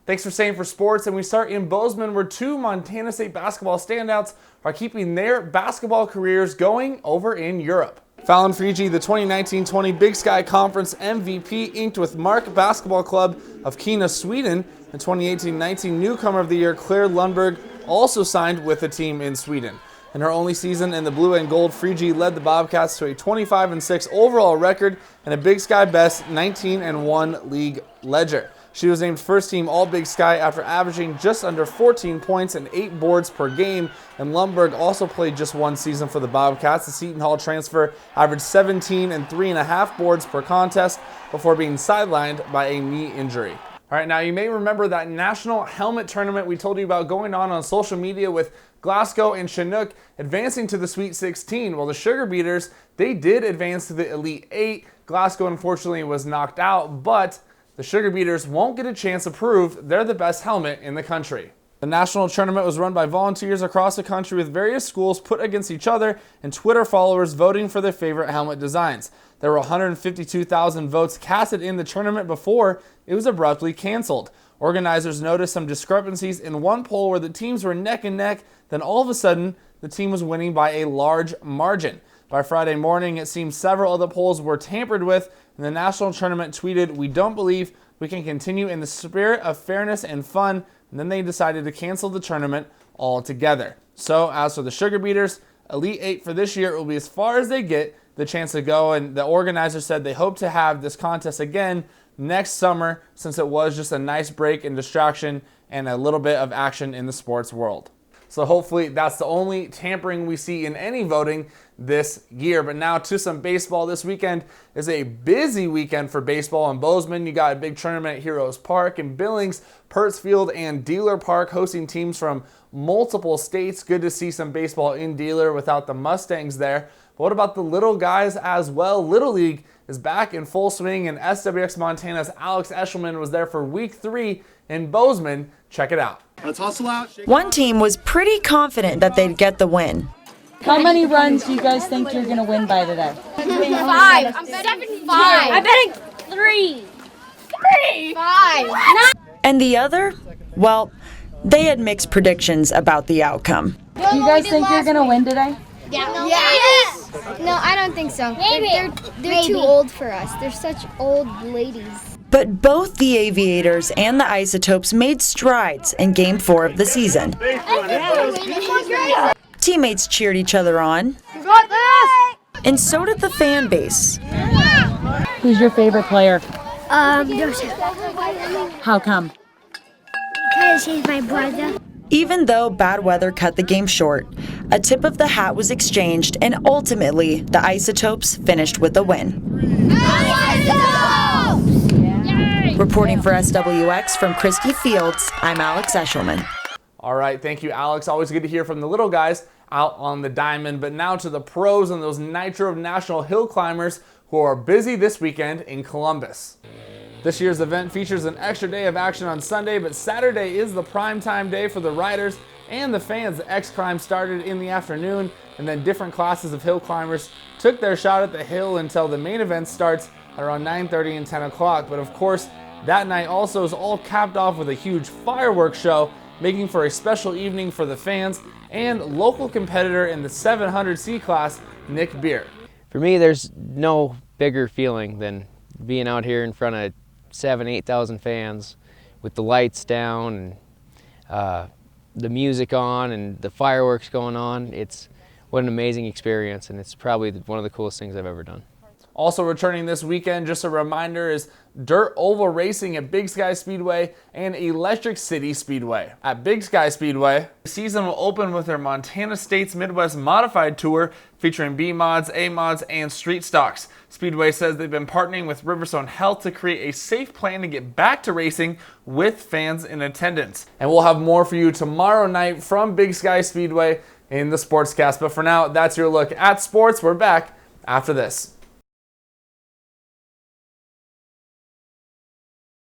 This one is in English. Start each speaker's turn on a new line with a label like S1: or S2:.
S1: Thanks for staying for sports, and we start in Bozeman, where two Montana State basketball standouts are keeping their basketball careers going over in Europe. Fallon Frigi, the 2019-20 Big Sky Conference MVP, inked with Mark Basketball Club of Kina, Sweden. The 2018-19 Newcomer of the Year, Claire Lundberg, also signed with the team in Sweden. In her only season in the blue and gold, Frigi led the Bobcats to a 25-6 overall record and a Big Sky best 19-1 league ledger. She was named first team All-Big Sky after averaging just under 14 points and 8 boards per game, and Lundberg also played just one season for the Bobcats. The Seton Hall transfer averaged 17 and 3.5 boards per contest before being sidelined by a knee injury. All right, now you may remember that national helmet tournament we told you about going on social media with Glasgow and Chinook advancing to the Sweet 16. Well, the Sugar Beaters, they did advance to the Elite 8. Glasgow, unfortunately, was knocked out, but the Sugar Beaters won't get a chance to prove they're the best helmet in the country. The national tournament was run by volunteers across the country, with various schools put against each other and Twitter followers voting for their favorite helmet designs. There were 152,000 votes casted in the tournament before it was abruptly canceled. Organizers noticed some discrepancies in one poll where the teams were neck and neck, then all of a sudden the team was winning by a large margin. By Friday morning, it seems several of the polls were tampered with, and the national tournament tweeted, "We don't believe we can continue in the spirit of fairness and fun," and then they decided to cancel the tournament altogether. So as for the Sugar Beaters, Elite 8 for this year, it will be as far as they get the chance to go, and the organizers said they hope to have this contest again next summer, since it was just a nice break and distraction and a little bit of action in the sports world. So hopefully that's the only tampering we see in any voting this year. But now to some baseball. This weekend is a busy weekend for baseball in Bozeman. You got a big tournament at Heroes Park in Billings, Pertsfield, and Dealer Park hosting teams from multiple states. Good to see some baseball in Dealer without the Mustangs there. But what about the little guys as well? Little League is back in full swing, and SWX Montana's Alex Eshelman was there for week 3 in Bozeman. Check it out.
S2: Let's hustle out.
S3: One team was pretty confident that they'd get the win.
S4: How many runs do you guys think you're going to win by today?
S5: 5. I'm betting 5. I'm betting 3. 5.
S3: And the other? Well, they had mixed predictions about the outcome.
S4: Do you guys think you're going to win today?
S5: Yeah. Yes. No, I don't think so. Maybe. They're too old for us. They're such old ladies.
S3: But both the Aviators and the Isotopes made strides in Game 4 of the season. Teammates cheered each other on, and so did the fan base.
S4: Who's your favorite player?
S5: Joseph.
S4: How come?
S5: Because he's my brother.
S3: Even though bad weather cut the game short, a tip of the hat was exchanged, and ultimately the Isotopes finished with the win. Reporting for SWX from Christie Fields, I'm Alex Eshelman.
S1: All right, thank you, Alex. Always good to hear from the little guys out on the diamond. But now to the pros and those Nitro National Hill Climbers who are busy this weekend in Columbus. This year's event features an extra day of action on Sunday, but Saturday is the primetime day for the riders and the fans. The X-Climb started in the afternoon, and then different classes of hill climbers took their shot at the hill until the main event starts around 9:30 and 10 o'clock. But of course, that night also is all capped off with a huge fireworks show, making for a special evening for the fans and local competitor in the 700C class, Nick Beer.
S6: For me, there's no bigger feeling than being out here in front of 8,000 fans with the lights down and the music on and the fireworks going on. What an amazing experience, and it's probably one of the coolest things I've ever done.
S1: Also returning this weekend, just a reminder, is Dirt Oval Racing at Big Sky Speedway and Electric City Speedway. At Big Sky Speedway, the season will open with their Montana States Midwest Modified Tour featuring B-Mods, A-Mods, and Street Stocks. Speedway says they've been partnering with Riverstone Health to create a safe plan to get back to racing with fans in attendance. And we'll have more for you tomorrow night from Big Sky Speedway in the Sportscast. But for now, that's your look at sports. We're back after this.